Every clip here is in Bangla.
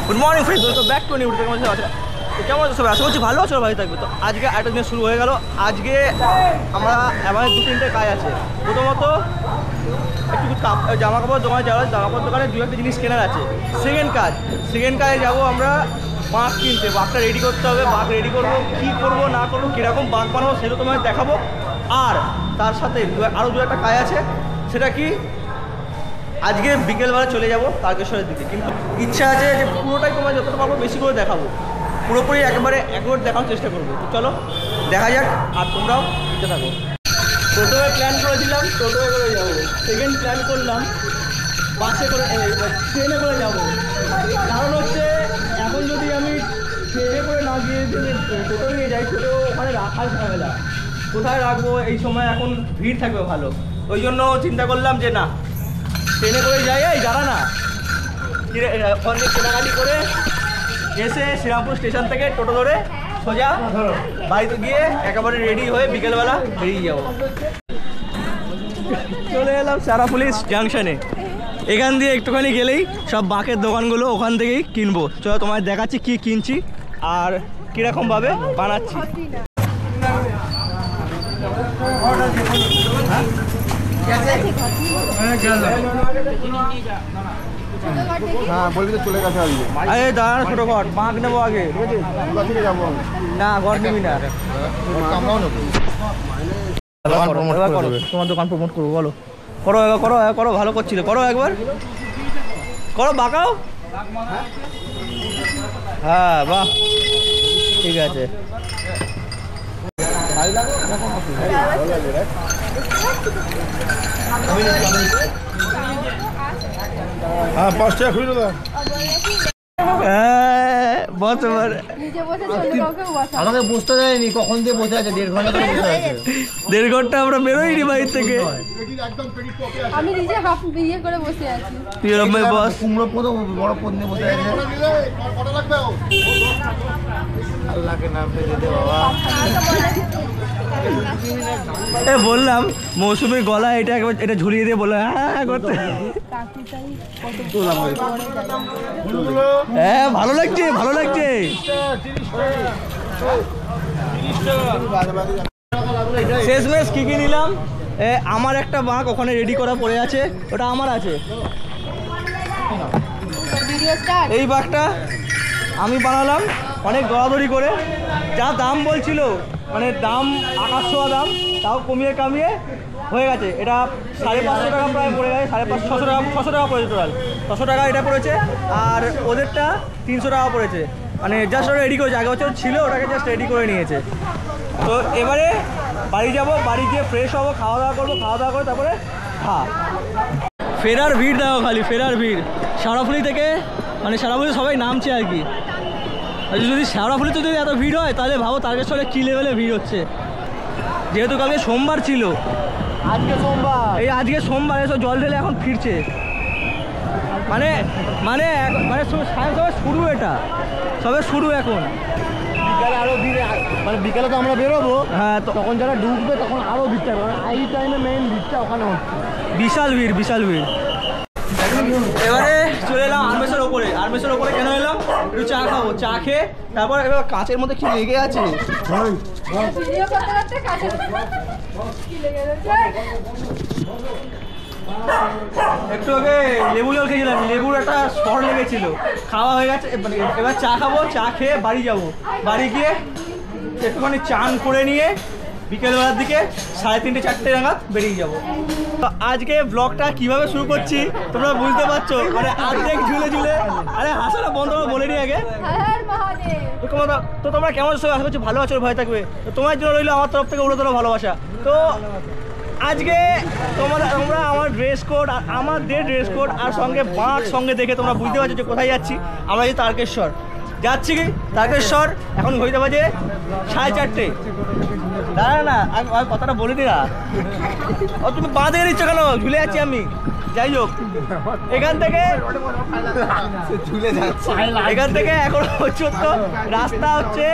Good morning friends, welcome back to new video. কেমন আছো? কেমন আছো সবাই? আশা করছি ভালো আছো, ভালো থাকবে। তো আজকে একটা দিন শুরু হয়ে গেল। আজকে আমরা এবার 2-3টে কাজ আছে। প্রথমত একটু জামা কাপড় দোকানে যাওয়া, জামা কাপড় দোকানে 2-1 জিনিস কেনার আছে। সেকেন্ড কাজে যাবো আমরা বাঁক কিনতে। বাঁকটা রেডি করতে হবে, বাঁক রেডি করবো, কী করবো না করবো, কীরকম বাঁক বানাবো সেটা তোমায় দেখাবো। আর তার সাথে আরও 2-একটা কাজ আছে। সেটা কি, আজকে বিকেলবেলা চলে যাব তারকেশ্বরের দিকে। কিন্তু ইচ্ছা আছে যে পুরোটাই তোমার যতটা পারবো বেশি করে দেখাবো, পুরোপুরি একবার দেখানোর চেষ্টা করবো। তো চলো দেখা যাক, আর তোমরাও দিতে থাকো। প্রথমে প্ল্যান করেছিলাম টোটোয় করে যাবো, সেকেন্ড প্ল্যান করলাম বাসে করে, ট্রেনে করে যাবো। কারণ হচ্ছে এখন যদি আমি ট্রেনে করে না গিয়ে যদি টোটো নিয়ে যাই, টোটো ওখানে রাখার ঝামেলা, কোথায় রাখবো এই সময়, এখন ভিড় থাকবে ভালো। ওই জন্য চিন্তা করলাম যে না, ট্রেনে করে যাই। এই যারা না ওখান থেকে কেনাকাটি করে এসে শ্রীরামপুর স্টেশন থেকে টোটো ধরে সোজা বাড়িতে গিয়ে একেবারে রেডি হয়ে বিকেলবেলা বেরিয়ে যাবো। চলে এলাম সারাপুলিশ জাংশনে। এখান দিয়ে একটুখানি গেলেই সব বাঁকের দোকানগুলো, ওখান থেকেই কিনবো। চলো তোমায় দেখাচ্ছি কি কিনছি আর কীরকমভাবে বানাচ্ছি। হ্যাঁ বলবি তো চলে গেছে আজকে। আরে দাঁড়ান, ছোটো ঘর বাঁক নেবো আগে, ঠিক আছে যাবো না ঘর নিবি না, আমরাও নেবো। তোমার দোকান প্রমোট করবো। বলো, করো একবার, করো করো, ভালো করছিলে, করো একবার, করো বাঁকাও। হ্যাঁ বাহ, ঠিক আছে। হ্যাঁ 5 টাকা খুলে দাও। বস এবার আমাকে বসতে দেয়নি, কখন দিয়ে বসে আছে, 1.5 ঘন্টা ধরে বসে আছে। 1.5 ঘন্টা আমরা বেরোইনি বাড়ির থেকে। আমি নিজে হাফ বিয়ে করে বসে আছি। তুই এরকম বস, কুমড়ো পদ বড় পদ নিয়ে বসে আছে। আল্লাহকে নাম পেতে দে বাবা। বললাম মৌসুমীর গলা এটা একবার এটা ঝুলিয়ে দিয়ে বললাম হ্যাঁ করতে। হ্যাঁ ভালো লাগছে, ভালো লাগছে। শেষমেশ কী কী নিলাম, আমার একটা বাঁক ওখানে রেডি করা পড়ে আছে, ওটা আমার আছে। এই বাঁকটা আমি বানালাম অনেক দরাদরি করে, যা দাম বলছিল, মানে দাম আকাশ ছোঁয়া দাম, তাও কমিয়ে কামিয়ে হয়ে গেছে। এটা 550 টাকা প্রায় পড়ে গেছে, 550-600 টাকা, 600 টাকা পড়েছে টোটাল, 600 টাকা এটা পড়েছে। আর ওদেরটা 300 টাকা পড়েছে, মানে জাস্ট ওটা রেডি করেছে, আগে বছর ছিল ওটাকে জাস্ট রেডি করে নিয়েছে। তো এবারে বাড়ি যাব, বাড়ি গিয়ে ফ্রেশ হবো, খাওয়া দাওয়া করবো, খাওয়া দাওয়া করে তারপরে ফেরার ভিড় দেখো, খালি ফেরার ভিড় শেওড়াফুলি থেকে, মানে শেওড়াফুলি সবাই নামছে আর কি। যদি শেওড়াফুলিতে যদি এত ভিড় হয় তাহলে ভাবো তারকেশ্বরে কী লেভেলে ভিড় হচ্ছে। যেহেতু কালকে সোমবার ছিল, আজকে সোমবার এসব জল ঢেলে এখন ফিরছে, মানে মানে মানে সবে শুরু, এটা সবে শুরু এখন। বিকালে আরো ভিড়, মানে বিকালে তো আমরা বেরোবো, হ্যাঁ তখন যারা ঢুকবে তখন আরো ভিড়টা, মানে এই টাইমে মেইন ভিড়টা ওখানে হচ্ছে। বিশাল ভিড়, বিশাল ভিড়। এবারে চলে এলাম আরমেসের ওপরে। আরমেসের ওপরে কেন এলাম, একটু চা খাবো, চা খেয়ে তারপর এবার কাঁচের মধ্যে কি লেগে আছে, একটু আগে লেবু জল খেয়েছিলাম, লেবুর একটা শর লেগেছিল, খাওয়া হয়ে গেছে। এবার চা খাবো, চা খেয়ে বাড়ি যাব, বাড়ি গিয়ে একটুখানি চান করে নিয়ে বিকেলবেলার দিকে 3:30-4টে নাগাদ বেরিয়ে যাবো। তো আজকে ব্লগটা কিভাবে শুরু করছি তোমরা বুঝতে পারছো, মানে অর্ধেক ঝুলে ঝুলে, আরে হাসাটা বন্ধ করে বলে নি আগে। তো তোমরা কেমন আছো? আশা করছি ভালো আছো, ভয় থাকবে। তো তোমার জন্য রইলো আমার তরফ থেকে উড়োতর ভালোবাসা। তো আজকে তোমরা আমার ড্রেস কোড আর আমাদের ড্রেস কোড আর সঙ্গে বাঁক সঙ্গে দেখে তোমরা বুঝতে পারছো যে কোথায় যাচ্ছি। আমরা যে তারকেশ্বর যাচ্ছি, কি তারকেশ্বর এখন ঘড়িতে বাজে 4:30। দাঁড়া না, আমি কথাটা বলে দিরা, তুমি বাঁধে দিচ্ছ কেন, ঝুলে যাচ্ছি আমি। যাই হোক, এখান থেকে এখন হচ্ছে রাস্তা হচ্ছে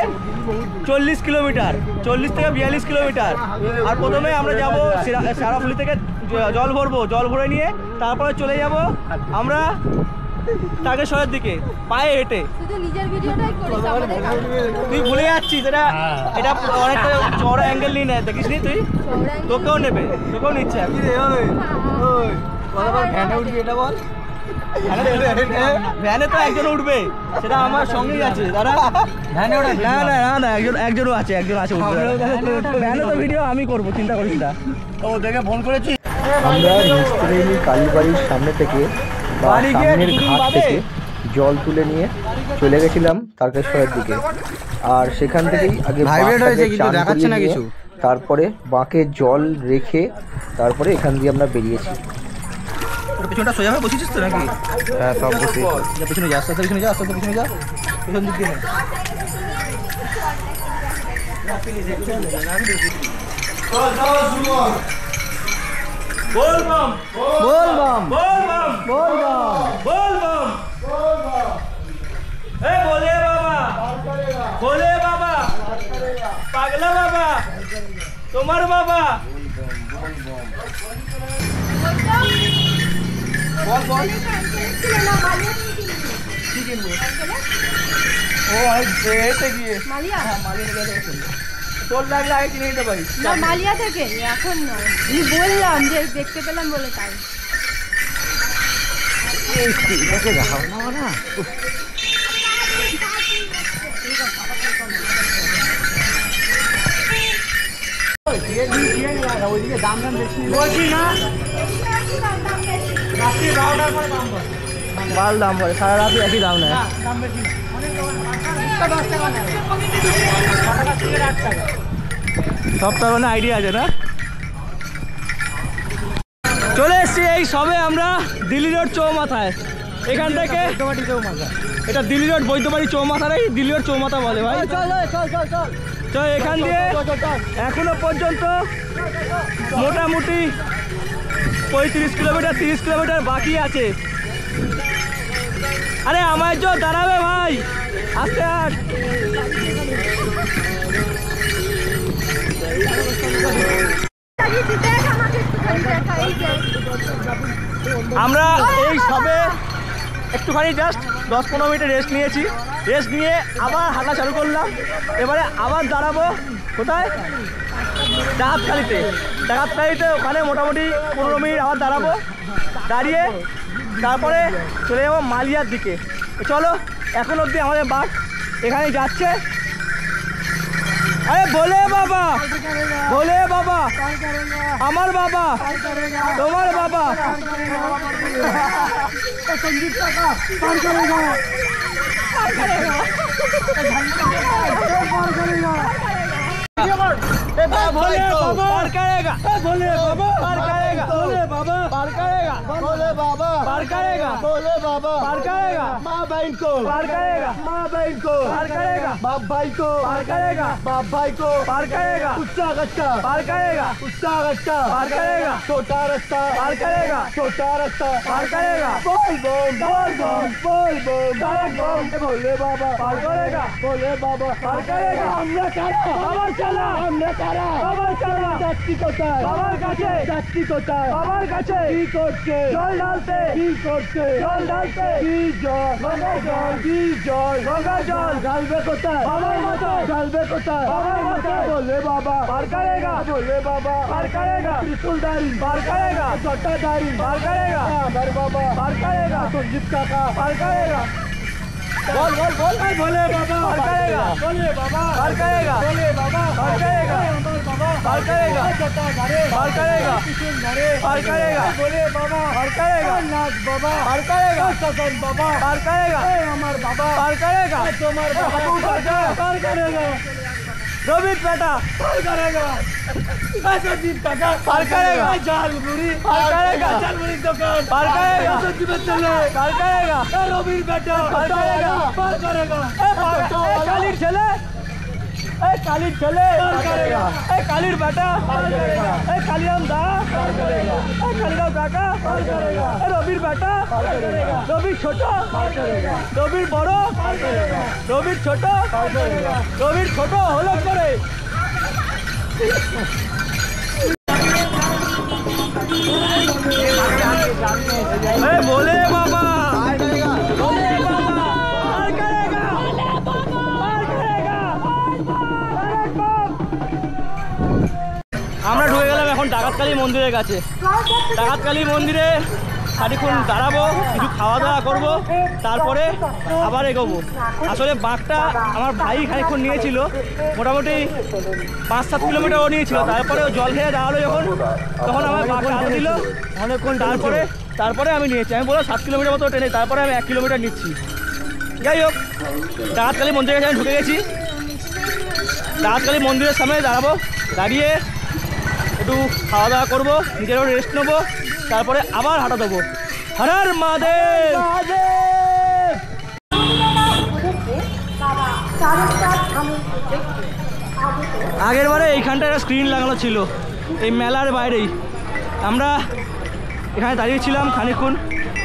40 কিলোমিটার, 40 থেকে 42 কিলোমিটার। আর প্রথমে আমরা যাব শেওড়াফুলি থেকে জল ভরবো, জল ভরে নিয়ে তারপরে চলে যাব আমরা তারকেশ্বরের দিকে পায়ে হেঁটে। শুধু নিজের ভিডিওটাই করিস আমাদের তুই ভুলে যাচ্ছিস এটা অনেকটা চড়া অ্যাঙ্গেল নিয়ে নেয়, দেখিস নি তুই? তোকেও নেবে, তোকেও নিচ্ছে। ভ্যানে উঠবি এটা বল। ভ্যানে তো একজন উঠবে, সেটা আমার সঙ্গেই আছে দাদা। ভ্যানে ওঠা না না না না, একজনও আছে উঠবে। ভ্যানে তো ভিডিও আমি করবো, চিন্তা করিস না। ও দেখে ফোন করেছি। আমরা নিস্ত্রিণী কালীবাড়ির সামনে থেকে বা সামনের ঘাট থেকে জল তুলে নিয়ে চলে গেছিলাম তারকেশ্বরের দিকে। আর সেখান থেকেই আগে দেখাচ্ছে না কিছু, তারপরে বাঁকে জল রেখে তারপরে এখান দিয়ে আমরা বেরিয়েছি। পেছনটা সোজা হয়ে বসেছিস তো নাকি? হ্যাঁ, সব বসে পেছনে যা, আস্তে আস্তে পিছনে যা, আস্তে আস্তে পিছনে যা, পেছন দিক দিয়ে। बोल बम बोल बम बोल बम बोल बम बोल बम ए भोले बाबा भोले बाबा पागला बाबा तुम्हार बाबा बोल बोल ও এসে গিয়ে মালিয়া তোর লাগলে আগে কিনে নিতে পারিস। না মালিয়া থেকে এখন নয়, আমি বললাম যে দেখতে পেলাম বলে তাই। ওইদিকে দাম বেশি বলছি না মাল দাম বলে, সারা রাত একই দাম নেয়। সব তার মানে আইডিয়া আছে না। চলে এসছি এই সবে আমরা দিল্লি রোড চৌমাথায়। এখান থেকে এটা দিল্লি রোড বৈদ্যবাড়ি চৌমাথারই দিল্লি রোড চৌমাথা বলে ভাই। চল এখান দিয়ে এখনো পর্যন্ত মোটামুটি 35 কিলোমিটার 30 কিলোমিটার বাকি আছে। আরে আমার জন্য দাঁড়াবে ভাই, আস্তে আস। আমরা এই সবে একটুখানি জাস্ট 10-15 মিনিট রেস্ট নিয়েছি। রেস্ট নিয়ে আবার হাঁটা চালু করলাম। এবারে আবার দাঁড়াবো কোথায়? ডাকাতখালিতে। ডাকাতখালিতে ওখানে মোটামুটি 15 মিনিট আবার দাঁড়াবো। দাঁড়িয়ে তারপরে চলে যাবো মালিয়ার দিকে। চলো, এখন অবধি আমাদের বাস এখানে যাচ্ছে। আরে ভোলে বাবা ভোলে বাবা আমার বাবা তোমার বাবা সঞ্জীব কাকা পার করেগা भोले बाबा पार करेगा, भोले बाबा पार करेगा, भोले बाबा पार करेगा, भोले बाबा पार करेगा, भोले बाबा पार करेगा, माँ बहन को पार करेगा, माँ बहन को पार करेगा, बाप भाई को पार करेगा, बाप भाई को पार करेगा, उच्चा रास्ता पार करेगा, उच्चा रास्ता पार करेगा, छोटा रास्ता पार करेगा, छोटा रास्ता पार करेगा, बोल बोल बोल बोल बोल बोल बोल भोले बाबा पार करेगा, भोले बाबा पार करेगा। हमने करा बाবার চলা, हमने करा বাবার চলা, যাত্রী কোথায় বাবার কাছে, যাত্রী কোথায় বাবার কাছে, কি করছে জল ঢালতে, কি করছে জল ঢালতে, কি জল গঙ্গা জল, কি জল গঙ্গা জল ঢালবে কোথায় বাবার মাথায়, ঢালবে কোথায় বাবার মাথায়, ভোলে বাবা পার करेगा, भोले बाबा पार करेगा, त्रिशूलधारी पार करेगा, छोटाधारी पार करेगा, अमर बाबा पार करेगा, संजीव काका पार करेगा। बोल बोल बोल भोले बाबा पार करेगा, भोले बाबा पार करेगा, भोले बाबा पार करेगा, अमर बाबा पार करेगा, छोटाधारी पार करेगा, त्रिशूलधारी पार करेगा, भोले बाबा पार करेगा, नाथ बाबा पार करेगा, सदन बाबा पार करेगा, अमर बाबा पार करेगा, तुम्हार बाबा पार करेगा, रोबित बेटा पार करेगा, संजीव काका पार करेगा, झालमुड़ी पार करेगा, झालमुड़ी दुकान पार करेगा, संजीव चले पार करेगा, रोबित बेटा पार करेगा, पार करेगा, कालीर चले कालीर चले पार करेगा, कालीर बेटा पार करेगा, कालीराम दा पार करेगा, कालीराम काका पार करेगा, रोबिर बेटा पार करेगा, रोबिर छोटा पार करेगा, रोबिर बड़ो पार करेगा, रोबिर छोटा पार करेगा, रोबिर छोटा हलो करे। भोले बाबा ডাকাতকালী মন্দিরের কাছে। ডাকাতকালী মন্দিরে খানিক্ষণ দাঁড়াবো, কিছু খাওয়া দাওয়া করবো, তারপরে আবার এগোবো। আসলে বাঘটা আমার ভাই খানিক্ষণ নিয়েছিল, মোটামুটি 5-7 কিলোমিটার ও নিয়েছিল। তারপরে ও জল খেয়ে দাঁড়ালো যখন, তখন আমার বাঘটা হাতে দিল অনেকক্ষণ, তারপরে আমি নিয়েছি। আমি বললাম 7 কিলোমিটার মতো ট্রেনে, তারপরে আমি 1 কিলোমিটার নিচ্ছি। যাই হোক, ডাকাতকালী মন্দিরের কাছে আমি ঢুকে গেছি। ডাকাতকালী মন্দিরের সামনে দাঁড়াবো, দাঁড়িয়ে একটু খাওয়া দাওয়া করবো, নিজেরও রেস্ট নেবো, তারপরে আবার হাঁটা দেবো। হর হর মহাদেব। আগের বারে এইখানটা একটা স্ক্রিন লাগানো ছিল, এই মেলার বাইরেই। আমরা এখানে দাঁড়িয়েছিলাম খানিকক্ষণ,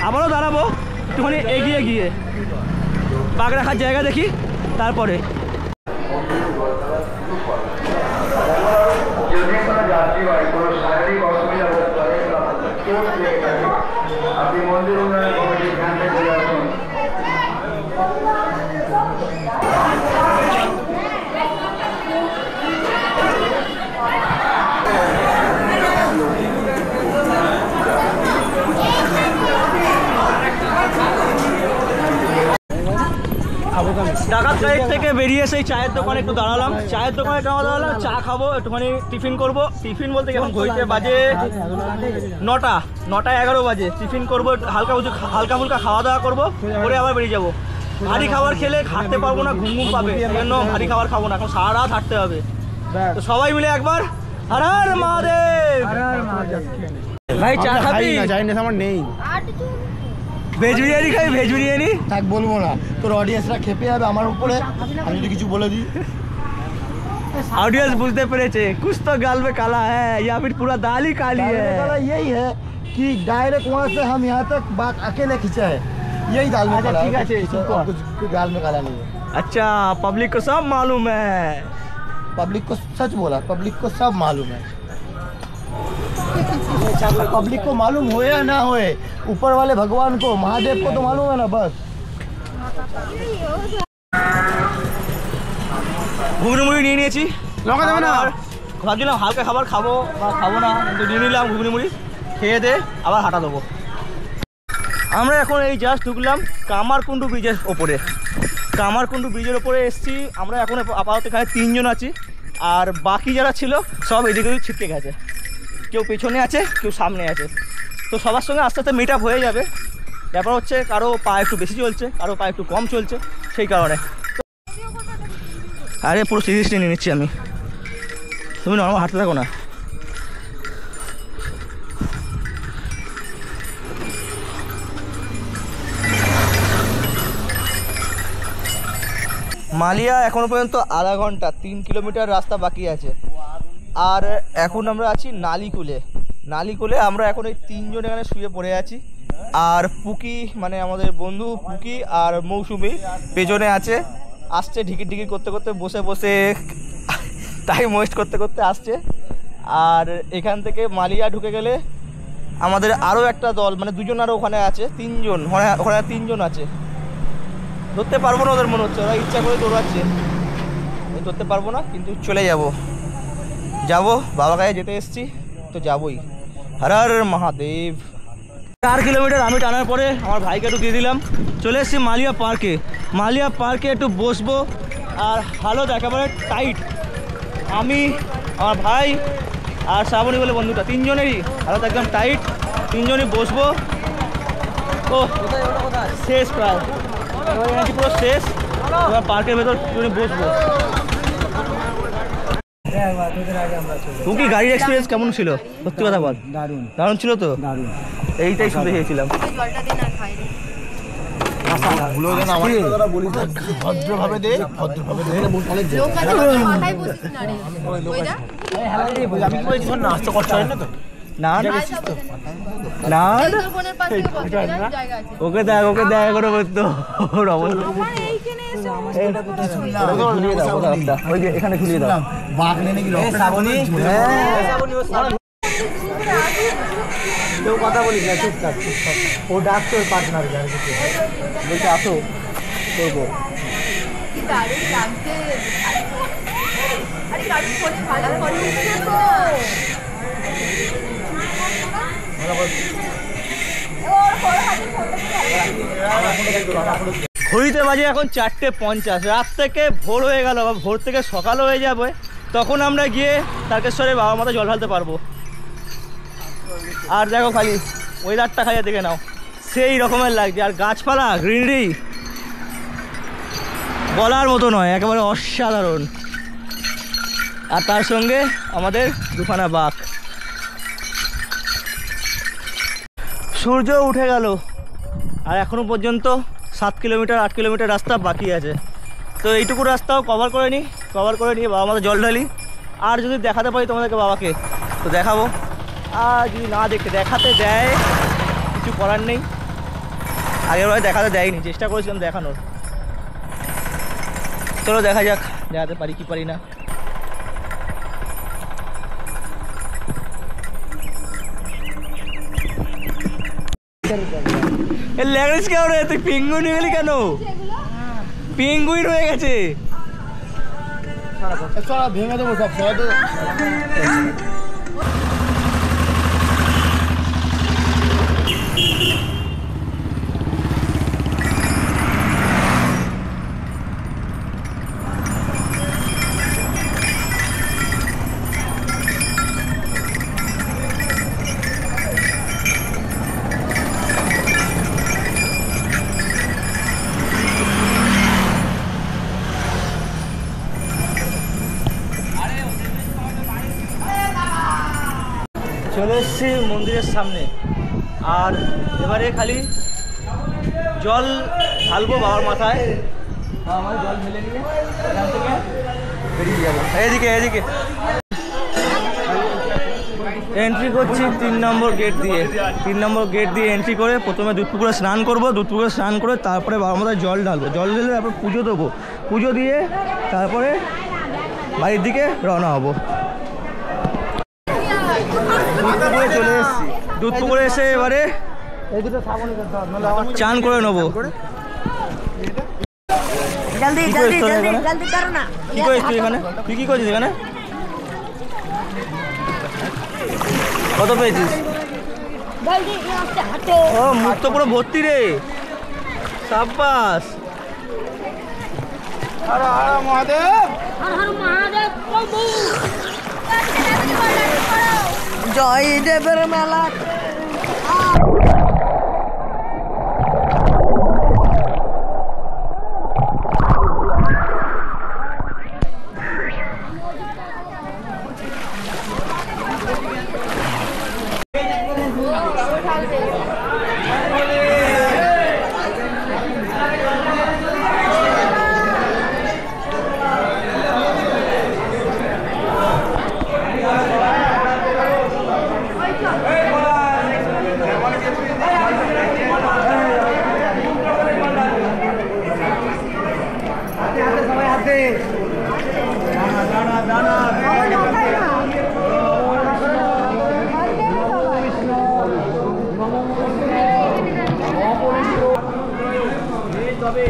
আবারও দাঁড়াবো একটুখানি এগিয়ে গিয়ে বাঘ রাখার জায়গা দেখি, তারপরে যদি কোনো যাত্রী হয় কোনো শারীরিক অসুবিধা বোধ করে চোট লেগে থাকে, আপনি মন্দির উন্নয়ন কমিটির ক্যাম্পে চলে আসুন। ডাকাতকালী থেকে বেরিয়ে সেই চায়ের দোকানে একটু দাঁড়ালাম। চায়ের দোকানে দাঁড়ালাম, চা খাবো, একটুখানি টিফিন করবো। টিফিন বলতে এখন ঘড়িতে বাজে 9:11 বাজে। টিফিন করবো, হালকা ফুলকা খাওয়া দাওয়া করবো, করে আবার বেরিয়ে যাবো। ভারী খাবার খেলে হাঁটতে পারবো না, ঘুম পাবে, সেই জন্য ভারী খাবার খাবো না, এখন সারা রাত হাঁটতে হবে। তো সবাই মিলে একবার হর হর মহাদেব। ভাই চা খাবি? চাই না, আমার নেই। ভেজ বিরিয়ানি খাবি? ভেজ বিরিয়ানি থাক, বলবো না, তোর অডিয়েন্সরা খেপে যাবে আমার উপরে, আমি যদি কিছু বলে দিই। ऑडियंस बुझते पेरेचे कुछ तो गाल में काला है या फिर पूरा दाल ही काली है। यही है कि डायरेक्ट वहाँ से हम यहाँ तक बात अकेले खींचा है, यही दाल में काला है। ठीक है, कुछ दाल में काला नहीं है। अच्छा, पब्लिक को सब मालूम है। पब्लिक को सच बोला, पब्लिक को सब मालूम है। पब्लिक को मालूम होए या ना होए, ऊपर वाले भगवान को, महादेव को तो मालूम है ना, बस। ঘুগনি মুড়ি নিয়ে নিয়েছি, লঙ্কা দেবে না? ভাবছিলাম হালকা খাবার খাবো বা খাবো না, কিন্তু নিয়ে নিলাম ঘুগনি মুড়ি, খেয়ে দে আবার হাঁটা দেবো। আমরা এখন এই জাস্ট ঢুকলাম কামারকুণ্ডু ব্রিজের ওপরে। কামারকুণ্ডু ব্রিজের ওপরে এসেছি আমরা। এখন আপাতত এখানে 3 জন আছি, আর বাকি যারা ছিল সব এদিকে ছিটকে গেছে। কেউ পেছনে আছে, কেউ সামনে আছে। তো সবার সঙ্গে আস্তে আস্তে মিট আপ হয়ে যাবে। ব্যাপার হচ্ছে কারো পা একটু বেশি চলছে, কারো পা একটু কম চলছে, সেই কারণে। আরে পুরো সিরিয়াসলি নিয়ে নিচ্ছি আমি, তুমি নর্মাল হাঁটতে থাকো না। মালিয়া এখনো পর্যন্ত আধা ঘন্টা, 3 কিলোমিটার রাস্তা বাকি আছে। আর এখন আমরা আছি নালিকুলে। আমরা এখন এই 3 জন এখানে শুয়ে পড়ে আছি। আর পুকি মানে আমাদের বন্ধু পুকি আর মৌসুমি পেছনে আছে, আসছে ঢিকির করতে করতে, বসে টাইম ওয়েস্ট করতে আসছে। আর এখান থেকে মালিয়া ঢুকে গেলে আমাদের আরও একটা দল, মানে 2 জন আরও ওখানে আছে, 3 জন, ওখানে 3 জন আছে। ধরতে পারবো না ওদের, মনে হচ্ছে ওরা ইচ্ছা করে দৌড়াচ্ছে, ধরতে পারবো না, কিন্তু চলে যাবো বাবা কাছে যেতে এসেছি তো যাবোই। হর হর মহাদেব। 4 কিলোমিটার আমি টানার পরে আমার ভাইকে একটু দিয়ে দিলাম, চলে এসেছি মালিয়া পার্কে একটু বসবো। আর হালত একেবারে টাইট, আমি, আমার ভাই আর শ্রাবণী বলে বন্ধুটা, 3 জনেরই হালত একদম টাইট। 3 জনই বসবো। ও শেষ প্রায়, পুরো শেষ। এবার পার্কের ভেতর বসবো। তুমি কি গাড়ির এক্সপিরিয়েন্স কেমন ছিল? সত্যি কথা বল। দারুণ ছিল তো? এইটাই শুনতে চেয়েছিলাম। ভদ্রভাবে দে, আমি কি বলছি, না আসতে কষ্ট হয় না তো? না ওকে দেখ করে বলতো ওই যে এখানে খুলিয়ে দাও। বাঘ নেই নাকি? কেউ কথা বলিস না, চুপ থাক। ও ডাকছে ওর পার্টনার, বলছে আসো করবো। ঘড়িতে বাজে এখন 4:50, রাত থেকে ভোর হয়ে গেল বা ভোর থেকে সকাল হয়ে যাবে, তখন আমরা গিয়ে তারকেশ্বরে বাবা মাথা জল ঢালতে পারবো। আর দেখো খালি ওয়েদারটা খালি দেখে নাও, সেই রকমের লাগছে। আর গাছপালা গ্রিনারি বলার মতো নয়, একেবারে অসাধারণ। আর তার সঙ্গে আমাদের দুখানা বাঘ। সূর্য উঠে গেল আর এখনো পর্যন্ত 7 কিলোমিটার 8 কিলোমিটার রাস্তা বাকি আছে। তো এইটুকু রাস্তাও কভার করে নিয়ে বাবা মাথা জল ঢালি। আর যদি দেখাতে পারি তোমাদেরকে বাবাকে তো দেখাবো, আর যদি না দেখাতে দেয় কিছু করার নেই। আগেরবার দেখাতে দেয়নি, চেষ্টা করেছিলাম দেখানোর। চলো দেখা যাক দেখাতে পারি কি পারি না। ল্যাঙ্গুয়েজ কেমন রে? তুই পেঙ্গুইন হয়ে গেলি কেন? পেঙ্গুইন হয়ে গেছে। ভেঙে দেবো সব সবাই তো। চলে এসেছি মন্দিরের সামনে, আর এবারে খালি জল ঢালবো বাবার মাথায়। বাবা জল ঢেলে নিয়ে এখান থেকে বেরিয়ে যাবো। এদিকে এন্ট্রি করছি 3 নম্বর গেট দিয়ে। 3 নম্বর গেট দিয়ে এন্ট্রি করে প্রথমে দুধপুকুরে স্নান করবো। দুধপুকুরে স্নান করে তারপরে বাবার মাথায় জল ঢালবো। জল ঢেলে তারপর পুজো দেবো। পুজো দিয়ে তারপরে বাড়ির দিকে রওনা হবো। দুধপুকুরে চলে এসেছি। দুধপুকুরে এসে এবারে চান করে নেবো। কি করিস তুই এখানে? তুই কি করছিস এখানে? কত পেয়েছিস? ও মুখ তো পুরো ভর্তি রে। সাব্বাস। জয় দেবের মেলা। তবে